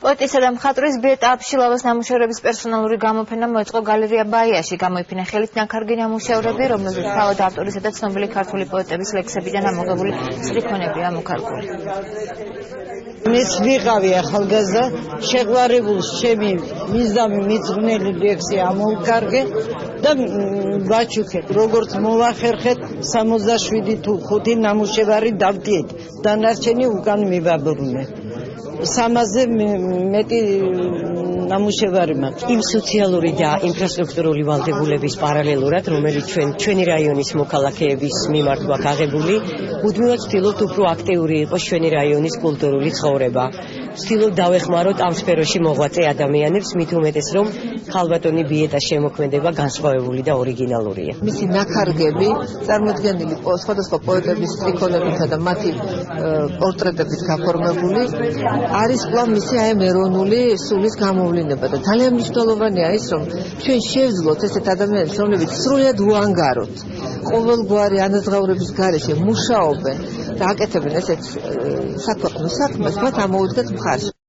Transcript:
პოეტისა და მხატვრის ბიეტ აფშილავას ნამუშევრების პერსონალური გამოფენა მოეწყო გალერეა ბაიაში. გამოიფინა ხელით ნაქარგი ნამუშევრები, რომლებზეც თავად ავტორისა და ცნობილი ქართული პოეტების ლექსებიდან ამოღებული სტრიქონებია მოკარგული. Ես ვიყავი ახალგაზრდა, შეყვარებულს ჩემი მისდამი მიძღვნილი ლექსი ამოვკარგე და ვაჩუქეთ, როგორც მოვახერხეთ 67 თუ 5 ნამუშევარი დავდიეთ, დანარჩენი უკან მივაბრუნე. 300-ზე მეტი ნამუშევარი მაქვს. იმ სოციალური და ინფრასტრუქტურული ვალდებულების პარალელურად, რომელიც ჩვენი რაიონის მოქალაქეების მიმართ გვაქვს აღებული, მუდმივად ვცდილობთ უფრო აქტიური იყოს ჩვენი რაიონის კულტურული ცხოვრება. ვცდილობთ დავეხმაროთ ამ სფეროში მოღვაწე ადამიანებს, მით უმეტეს რომ ქალბატონი ბიეტას შემოქმედება განსხვავებული და ორიგინალურია. მისი ნაქარგები წარმოდგენილი სხვადასხვა პოეტების სტრიქონებითა და მათი პორტრეტებით გაფორმებული არის კვლავ მისი ეროვნული სულის გამოვლინება და ძალიან მნიშვნელოვანია ის, რომ ჩვენ შევძლოთ ესეთ ადამიანებს, რომლებიც სრულად უანგაროთ, ყოველგვარი ანაზღაურების გარეშე მუშაობენ და აკეთებენ ესეთ საქვეყნო საქმეს, მათ ამოუდგათ მხარში.